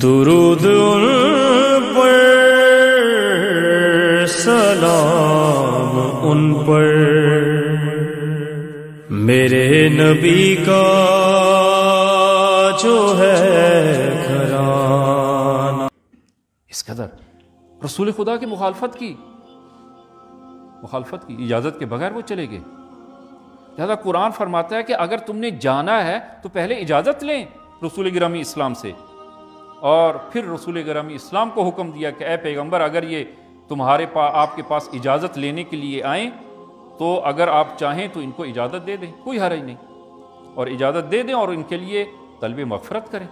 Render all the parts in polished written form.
درود ان پر، سلام ان پر، میرے نبی کا جو ہے گھرانہ۔ اس قدر رسول خدا کی مخالفت کی اجازت کے بغیر وہ چلے گئے۔ لہذا قرآن فرماتا ہے کہ اگر تم نے جانا ہے تو پہلے اجازت لیں رسول گرامی اسلام سے، اور پھر رسول گرامی اسلام کو حکم دیا کہ اے پیغمبر اگر یہ آپ کے پاس اجازت لینے کے لیے آئیں تو اگر آپ چاہیں تو ان کو اجازت دے دیں، کوئی حرج نہیں، اور اجازت دے دیں اور ان کے لیے طلب مغفرت کریں۔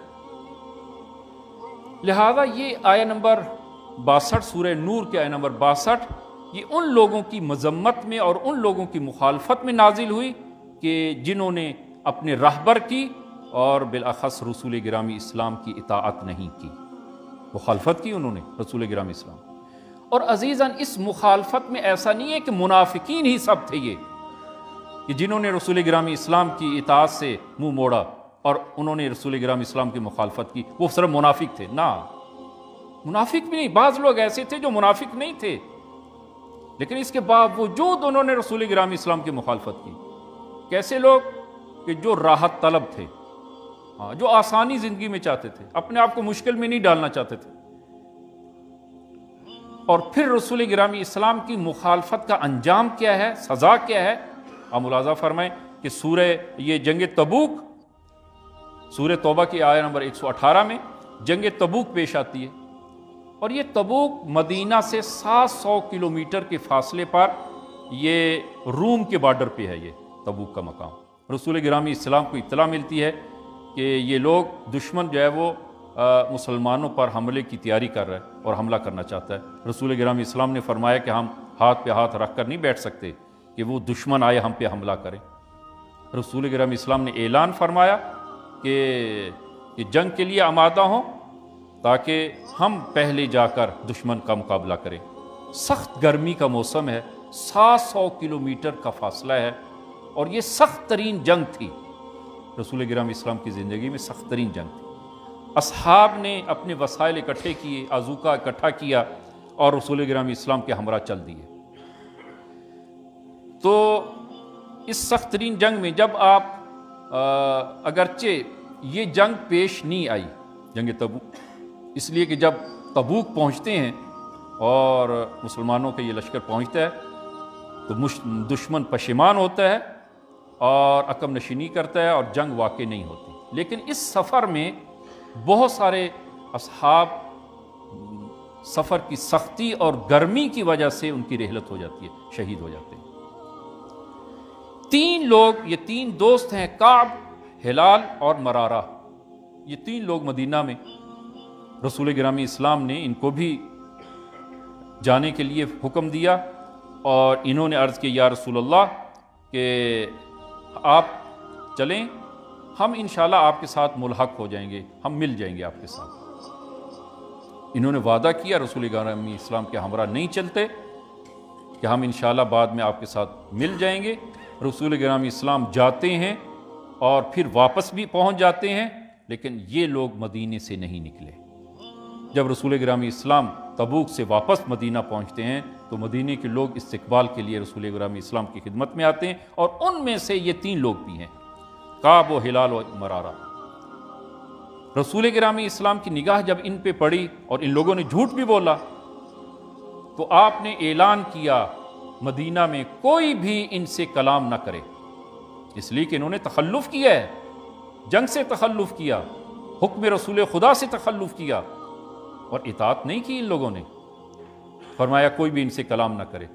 لہذا یہ آیہ نمبر 62 سورہ نور کے آیہ نمبر 62 یہ ان لوگوں کی مذمت میں اور ان لوگوں کی مخالفت میں نازل ہوئی کہ جنہوں نے اپنے رہبر کی اور بالاخص رسول گرامی اسلام کی اطاعت نہیں کی، مخالفت کی انہوں نے رسول گرامی اسلام۔ اور عزیزاً اس مخالفت میں ایسا نہیں ہے کہ منافقین ہی سب تھے یہ کہ جنہوں نے رسول گرامی اسلام کی اطاعت سے منہ موڑا اور انہوں نے رسول گرامی اسلام کی مخالفت کی، وہ صرف منافق تھے۔ نہ، منافق بھی نہیں، بعض لوگ ایسے تھے جو منافق نہیں تھے لیکن اس کے باوجود انہوں نے رسول گرامی اسلام کی مخالفت کی۔ کیسے لوگ؟ کہ جو راحت طلب تھے، جو آسانی زندگی میں چاہتے تھے، اپنے آپ کو مشکل میں نہیں ڈالنا چاہتے تھے۔ اور پھر رسول گرامی اسلام کی مخالفت کا انجام کیا ہے، سزا کیا ہے؟ آپ ملاحظہ فرمائیں کہ یہ جنگ تبوک، سورہ توبہ کی آیہ نمبر 118 میں جنگ تبوک پیش آتی ہے، اور یہ تبوک مدینہ سے 700 کلومیٹر کے فاصلے پر یہ روم کے بارڈر پہ ہے۔ یہ تبوک کا مقام، رسول گرامی اسلام کو اطلاع ملتی ہے کہ یہ لوگ دشمن جو ہے وہ مسلمانوں پر حملے کی تیاری کر رہا ہے اور حملہ کرنا چاہتا ہے۔ رسول گرامی اسلام نے فرمایا کہ ہم ہاتھ پہ ہاتھ رکھ کر نہیں بیٹھ سکتے کہ وہ دشمن آئے ہم پہ حملہ کریں۔ رسول گرامی اسلام نے اعلان فرمایا کہ جنگ کے لیے آمادہ ہوں تاکہ ہم پہلے جا کر دشمن کا مقابلہ کریں۔ سخت گرمی کا موسم ہے، 700 کلومیٹر کا فاصلہ ہے، اور یہ سخت ترین جنگ تھی رسول گرامی اسلام کی زندگی میں، سخت ترین جنگ تھی۔ اصحاب نے اپنے وسائل اکٹھے کیے، آذوقہ اکٹھا کیا اور رسول گرامی اسلام کے ہمراہ چل دیے۔ تو اس سخت ترین جنگ میں جب آپ اگرچہ یہ جنگ پیش نہیں آئی، جنگ تبوک، اس لیے کہ جب تبوک پہنچتے ہیں اور مسلمانوں کا یہ لشکر پہنچتا ہے تو دشمن پشیمان ہوتا ہے اور عقب نشینی کرتا ہے اور جنگ واقع نہیں ہوتی۔ لیکن اس سفر میں بہت سارے اصحاب سفر کی سختی اور گرمی کی وجہ سے ان کی رحلت ہو جاتی ہے، شہید ہو جاتے ہیں۔ 3 لوگ، یہ 3 دوست ہیں، کعب، ہلال اور مرارہ، یہ 3 لوگ مدینہ میں رسول گرامی اسلام نے ان کو بھی جانے کے لیے حکم دیا، اور انہوں نے عرض کی یا رسول اللہ کہ آپ چلیں، ہم انشاءاللہ آپ کے ساتھ ملحق ہو جائیں گے، ہم مل جائیں گے آپ کے ساتھ۔ انہوں نے وعدہ کیا رسول گرامی اسلام کے ہمراہ نہیں چلتے کہ ہم انشاءاللہ بعد میں آپ کے ساتھ مل جائیں گے۔ رسول گرامی اسلام جاتے ہیں اور پھر واپس بھی پہنچ جاتے ہیں، لیکن یہ لوگ مدینے سے نہیں نکلے۔ جب رسول گرامی اسلام تبوک سے واپس مدینہ پہنچتے ہیں تو مدینے کے لوگ استقبال کے لیے رسول گرامی اسلام کی خدمت میں آتے ہیں، اور ان میں سے یہ 3 لوگ بھی ہیں، کعب و ہلال و مرارہ۔ رسول گرامی اسلام کی نگاہ جب ان پہ پڑی اور ان لوگوں نے جھوٹ بھی بولا تو آپ نے اعلان کیا مدینہ میں کوئی بھی ان سے کلام نہ کرے، اس لیے کہ انہوں نے تخلف کیا ہے، جنگ سے تخلف کیا، حکم رسول خدا سے تخلف کیا اور اطاعت نہیں کی ان لوگوں نے۔ فرمایا کوئی بھی ان سے کلام نہ کرے۔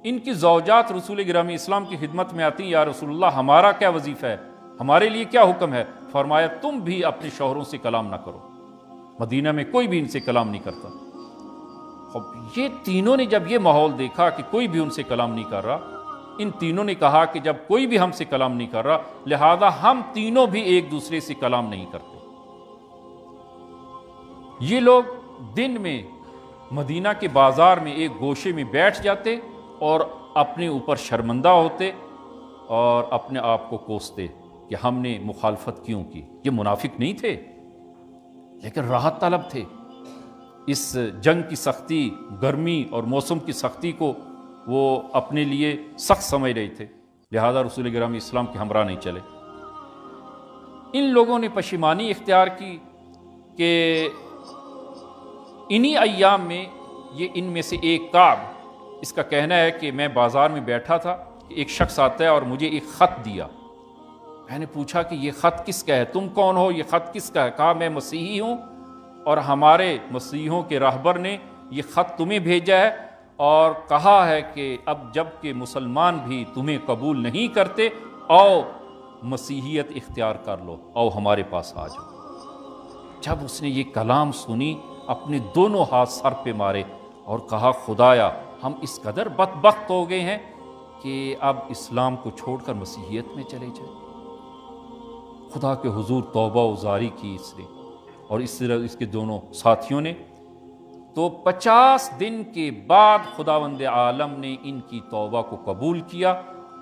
ان کی زوجات رسول گرامی اسلام کی خدمت میں آتی، یا رسول اللہ ہمارا کیا وظیفہ ہے، ہمارے لیے کیا حکم ہے؟ فرمایا تم بھی اپنے شوہروں سے کلام نہ کرو، مدینہ میں کوئی بھی ان سے کلام نہیں کرتا۔ یہ تینوں نے جب یہ ماحول دیکھا کہ کوئی بھی ان سے کلام نہیں کر رہا، ان تینوں نے کہا کہ جب کوئی بھی ہم سے کلام نہیں کر رہا لہذا ہم تینوں بھی ایک دوسرے سے کلام نہیں کرتے۔ یہ لوگ دن میں مدینہ کے بازار میں ایک گوشے میں بیٹھ جاتے اور اپنے اوپر شرمندہ ہوتے اور اپنے آپ کو کوستے کہ ہم نے مخالفت کیوں کی۔ یہ منافق نہیں تھے، لیکن راحت طلب تھے. اس جنگ کی سختی، گرمی اور موسم کی سختی کو وہ اپنے لیے سخت سمجھ رہے تھے، لہذا رسول گرامی اسلام کے ہمراہ نہیں چلے. ان لوگوں نے پشیمانی اختیار کی کہ انہی ایام میں یہ ان میں سے ایک کعب، اس کا کہنا ہے کہ میں بازار میں بیٹھا تھا کہ ایک شخص آتا ہے اور مجھے ایک خط دیا. میں نے پوچھا کہ یہ خط کس کا ہے، تم کون ہو، یہ خط کس کا ہے؟ کہا میں مسیحی ہوں اور ہمارے مسیحیوں کے راہبر نے یہ خط تمہیں بھیجا ہے اور کہا ہے کہ اب جب کہ مسلمان بھی تمہیں قبول نہیں کرتے، آؤ مسیحیت اختیار کر لو، آؤ ہمارے پاس آ جاؤ. جب اس نے یہ کلام سنی اپنے دونوں ہاتھ سر پہ مارے اور کہا خدایا ہم اس قدر بدبخت ہو گئے ہیں کہ اب اسلام کو چھوڑ کر مسیحیت میں چلے جائیں. خدا کے حضور توبہ و زاری کی اس نے اور اس طرح اس کے دونوں ساتھیوں نے. تو 50 دن کے بعد خداوند عالم نے ان کی توبہ کو قبول کیا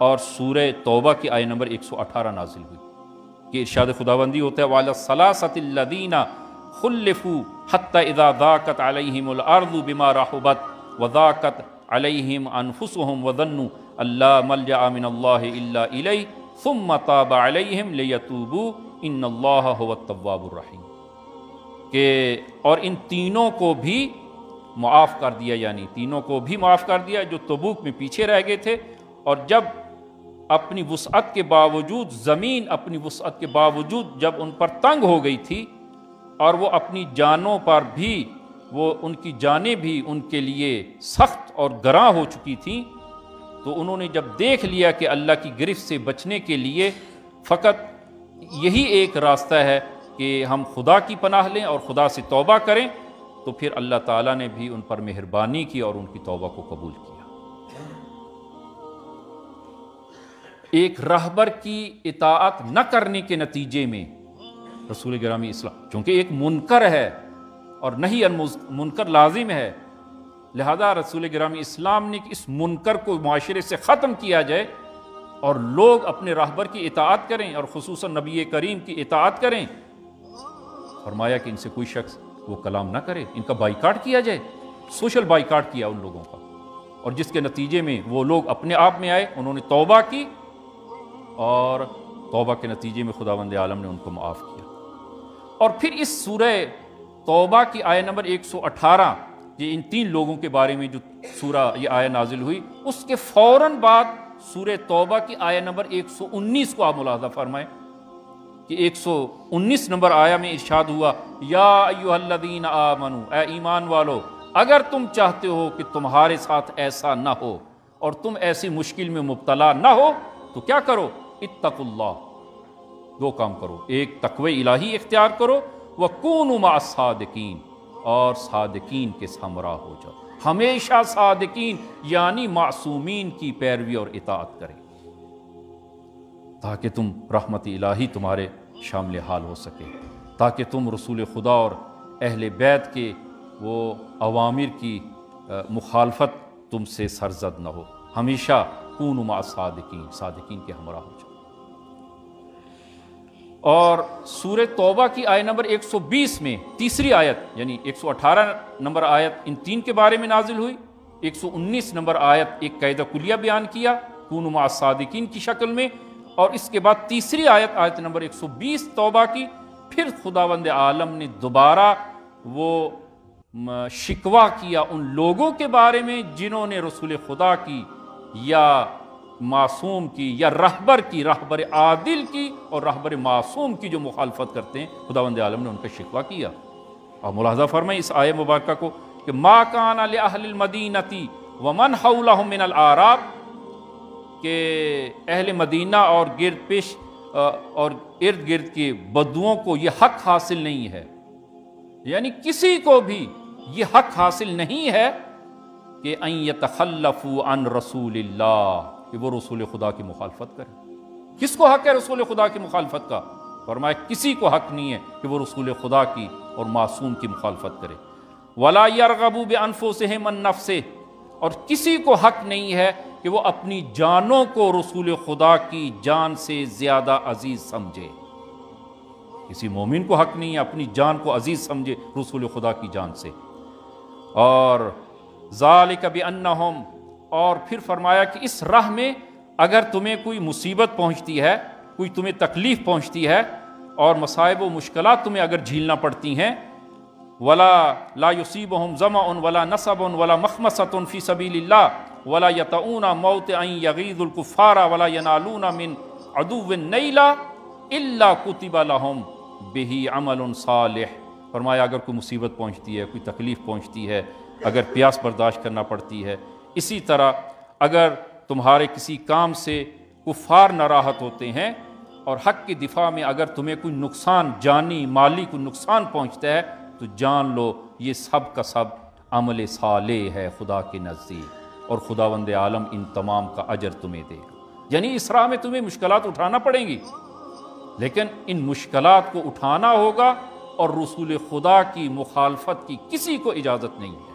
اور سورہ توبہ کی آیت نمبر 118 نازل ہوئی کہ ارشاد خداوندی ہوتا ہے وَعَلَى الثَّلَاثَةِ الَّذِينَ خُلِّفُوا حَتَّى إِذَا ضَاقَتْ عَلَيْهِمُ الْأَرْضُ بِمَا رَحُبَتْ وَضَاقَتْ عَلَيْهِمْ أَنفُسُهُمْ وَظَنُّوا أَن لَّا مَلْجَأَ مِنَ اللَّهِ إِلَّا إِلَيْهِ ثُمَّ تَابَ عَلَيْهِمْ لِيَتُوبُوا إِنَّ اللَّهَ هُوَ التَّوَّابُ الرَّحِيمُ. کہ اور ان تینوں کو بھی معاف کر دیا، یعنی تینوں کو بھی معاف کر دیا جو تبوک میں پیچھے رہ گئے تھے، اور جب اپنی وسعت کے باوجود زمین اپنی وسعت کے باوجود جب ان پر تنگ ہو گئی تھی اور وہ اپنی جانوں پر بھی وہ ان کی جانیں بھی ان کے لیے سخت اور گراں ہو چکی تھیں، تو انہوں نے جب دیکھ لیا کہ اللہ کی گرفت سے بچنے کے لیے فقط یہی ایک راستہ ہے کہ ہم خدا کی پناہ لیں اور خدا سے توبہ کریں، تو پھر اللہ تعالیٰ نے بھی ان پر مہربانی کی اور ان کی توبہ کو قبول کیا. ایک راہبر کی اطاعت نہ کرنے کے نتیجے میں رسول گرامی اسلام، چونکہ ایک منکر ہے اور نہی عن منکر لازم ہے، لہذا رسول گرامی اسلام نے کہ اس منکر کو معاشرے سے ختم کیا جائے اور لوگ اپنے راہبر کی اطاعت کریں اور خصوصاً نبی کریم کی اطاعت کریں. فرمایا کہ ان سے کوئی شخص وہ کلام نہ کرے، ان کا بائیکاٹ کیا جائے. سوشل بائیکاٹ کیا ان لوگوں کا، اور جس کے نتیجے میں وہ لوگ اپنے آپ میں آئے، انہوں نے توبہ کی اور توبہ کے نتیجے میں خداوند عالم نے ان کو معاف کیا. اور پھر اس سورہ توبہ کی آیت نمبر 118، یہ ان تین لوگوں کے بارے میں جو سورہ یہ آیت نازل ہوئی، اس کے فوراً بعد سورہ توبہ کی آیت نمبر 119 کو آپ ملاحظہ فرمائیں کہ 119 نمبر آیت میں ارشاد ہوا یا ایھا الذین آمنوا، اے ایمان والو اگر تم چاہتے ہو کہ تمہارے ساتھ ایسا نہ ہو اور تم ایسی مشکل میں مبتلا نہ ہو تو کیا کرو، اتقوا اللہ، دو کام کرو. ایک تقوی الہی اختیار کرو، وَكُونُوا مَعَ الصَّادِقِينَ، اور صادقین کے ہمراہ ہو جاؤ. ہمیشہ صادقین یعنی معصومین کی پیروی اور اطاعت کریں تاکہ تم رحمت الہی تمہارے شامل حال ہو سکے، تاکہ تم رسول خدا اور اہل بیت کے وہ اوامر کی مخالفت تم سے سرزد نہ ہو. ہمیشہ کونوا مع الصادقین، صادقین کے ہمراہ ہو جاؤ. اور سورہ توبہ کی آیت نمبر 120 میں تیسری آیت یعنی 118 نمبر آیت ان تین کے بارے میں نازل ہوئی. 119 نمبر آیت ایک قاعدہ کلیہ بیان کیا کونوا مع الصادقین کی شکل میں، اور اس کے بعد تیسری آیت آیت نمبر 120 توبہ کی. پھر خداوند عالم نے دوبارہ وہ شکوہ کیا ان لوگوں کے بارے میں جنہوں نے رسول خدا کی یا معصوم کی یا رہبر کی، رہبر عادل کی اور رہبر معصوم کی جو مخالفت کرتے ہیں. خداوند عالم نے ان کا شکوہ کیا. اور ملاحظہ فرمائیں اس آیت مبارکہ کو کہ ما کان لأہل المدینۃ ومن حولہم من الاعراب، کہ اہل مدینہ اور گرد پیش اور ارد گرد کے بدوؤں کو یہ حق حاصل نہیں ہے، یعنی کسی کو بھی یہ حق حاصل نہیں ہے کہ ان یتخلفوا عن رسول اللہ، کہ وہ رسول خدا کی مخالفت کرے. کس کو حق ہے رسول خدا کی مخالفت کا؟ فرمایا کسی کو حق نہیں ہے کہ وہ رسول خدا کی اور معصوم کی مخالفت کرے. ولا یرغبوا بانفسہم عن نفسہ، اور کسی کو حق نہیں ہے کہ وہ اپنی جانوں کو رسول خدا کی جان سے زیادہ عزیز سمجھے. کسی مومن کو حق نہیں ہے اپنی جان کو عزیز سمجھے رسول خدا کی جان سے۔ اور ذالک بانہم، اور پھر فرمایا کہ اس راہ میں اگر تمہیں کوئی مصیبت پہنچتی ہے، کوئی تمہیں تکلیف پہنچتی ہے اور مصائب و مشکلات تمہیں اگر جھیلنا پڑتی ہیں، ولا لا یصیبہم ظمأ ولا نصب ولا مخمصۃ فی سبیل اللہ ولا یطؤون موطئا یغیظ الکفار ولا ینالون من عدو نیلا الا کتب لہم بہ عمل صالح۔ فرمایا اگر کوئی مصیبت پہنچتی ہے، کوئی تکلیف پہنچتی ہے، اگر پیاس برداشت کرنا پڑتی ہے، اسی طرح اگر تمہارے کسی کام سے کفار ناراحت ہوتے ہیں اور حق کی دفاع میں اگر تمہیں کوئی نقصان جانی مالی کوئی نقصان پہنچتا ہے تو جان لو یہ سب کا سب عمل صالح ہے خدا کے نزدیک، اور خداوند عالم ان تمام کا اجر تمہیں دے گا۔ یعنی اس راہ میں تمہیں مشکلات اٹھانا پڑیں گی، لیکن ان مشکلات کو اٹھانا ہوگا اور رسول خدا کی مخالفت کی کسی کو اجازت نہیں ہے۔